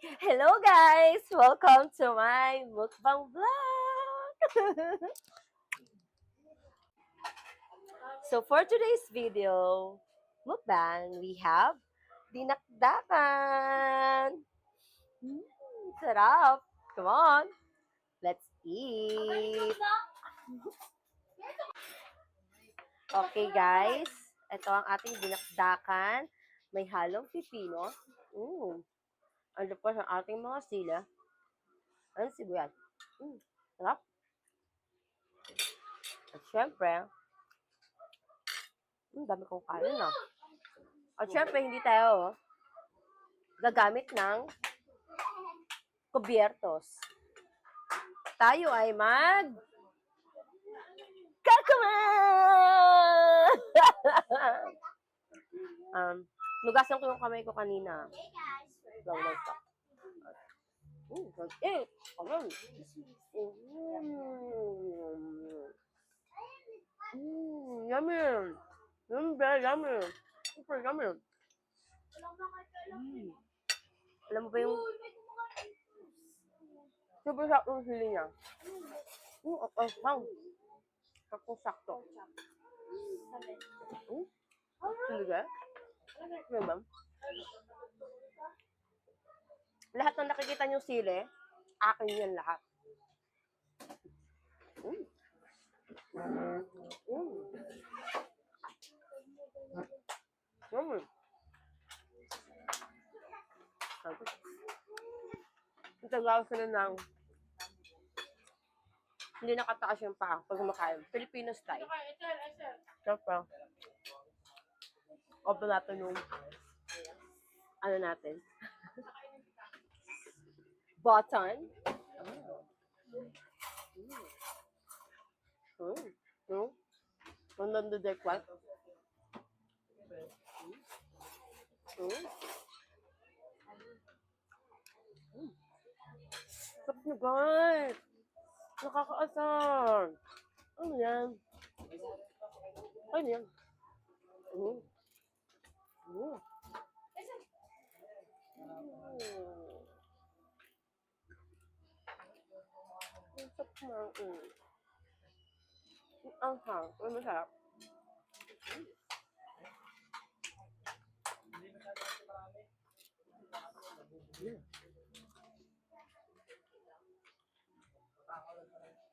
Hello guys! Welcome to my mukbang vlog! So for today's video, mukbang, we have dinakdakan! Mm, sarap! Come on! Let's eat! Okay guys, ito ang ating dinakdakan. May halong pipino. Ano pa sa ating mga sila. Ano sibuyas? Sarap! At syempre, dami kong kanin na. At syempre, hindi tayo gagamit ng kubyertos. Tayo ay kakaman! Nugasan ko yung kamay ko kanina. Long life pa. Kaman. Yummy. Very yummy. Super yummy. Alam mo ba yung super sarap yung sili niya? Sakto-sakto. Sili ka? Diba? Lahat ng nakikita niyong sili, akin yan lahat. Tagaw sila ng hindi nakataas yung paa pag kumakain. Filipino style. Siyempre, open natin yung ano natin. Button. Nandun the what? Sarap na guys! Nakakaasar! Ano yan? Ano yan? Ang sarap na. Ang hang. Ang masarap.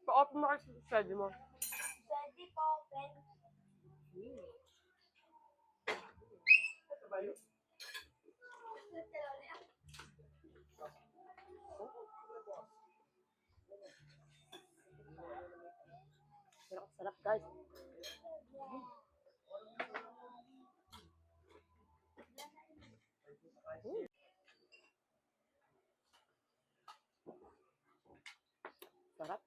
Pa-open mo kasi sa schedule mo. Pwede po, pwede. Sarap guys. Sarap.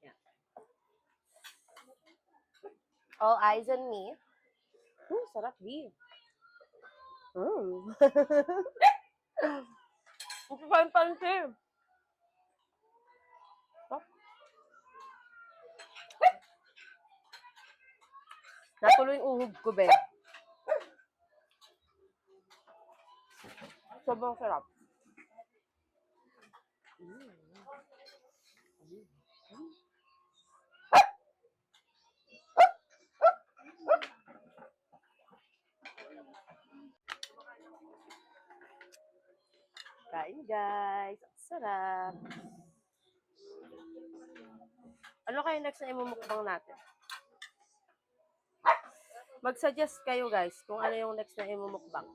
Yeah. All eyes on me. Sarap di. Ito pa yung pansin. Natuloy yung uhog ko, be. Sobrang sarap. Kain, guys. Ang sarap. Ano kayo next na imumukbang natin? Mag-suggest kayo, guys, kung ano yung next na imumukbang.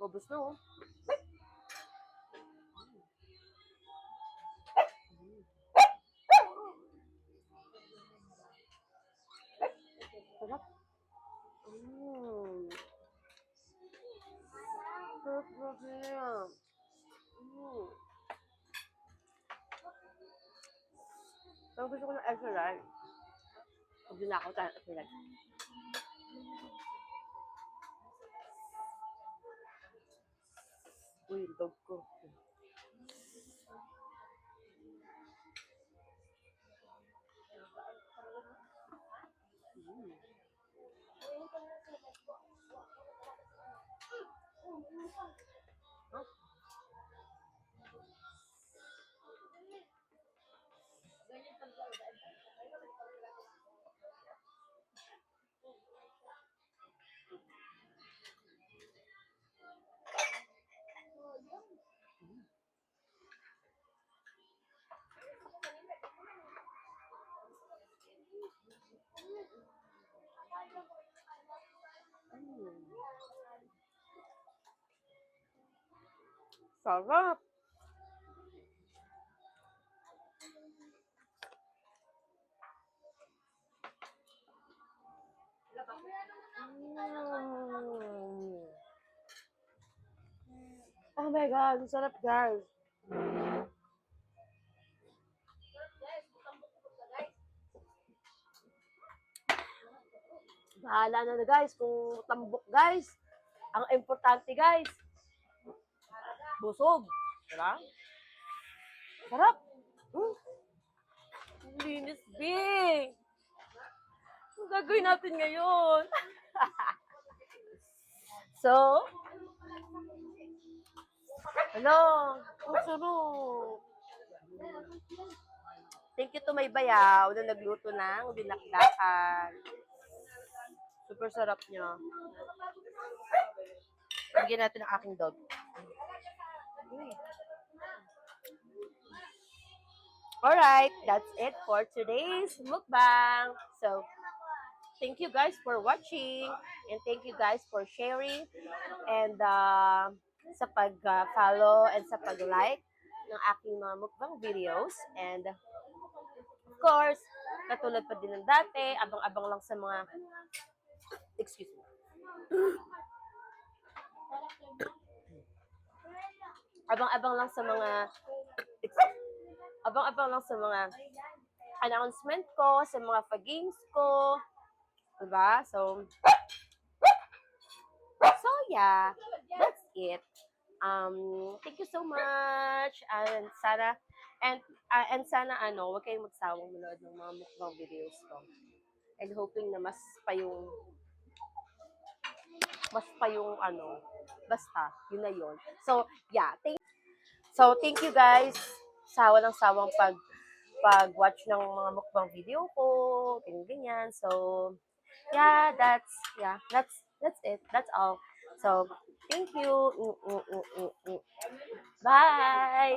Ubus na, oh. Sarap. Sarap niya. Pero gusto ko ng extra large. Pag dinakaw tayo ng extra large. Uy, yung dog ko. Sarap. Mm. Oh my God, ang sarap guys. Bahala na guys kung tambok guys. Ang importante guys, busog. Diba? Sarap. Mm. Ang linis, Bing. Ang gagawin natin ngayon. So, hello. Ang sarap. Thank you to may bayaw na nagluto ng dinakdakan. Super sarap niya. Bigyan natin ang aking dog. Alright, that's it for today's mukbang. So, thank you guys for watching and thank you guys for sharing and sa pag-follow and sa pag-like ng aking mga mukbang videos. And of course, katulad pa din ng dati, abang-abang lang sa mga excuse me. Abang-abang lang sa mga abang-abang lang sa mga announcement ko, sa mga pa-games ko. Diba? So yeah, that's it. Thank you so much. And sana wag kayong magsawang manood ng mga mukbang videos ko. And hoping na mas pa yung basta, yun na yun. So, yeah, thank you guys sa walang sawang pag-watch ng mga mukbang video ko, ganyan. So, that's it. That's all. So, thank you. Bye!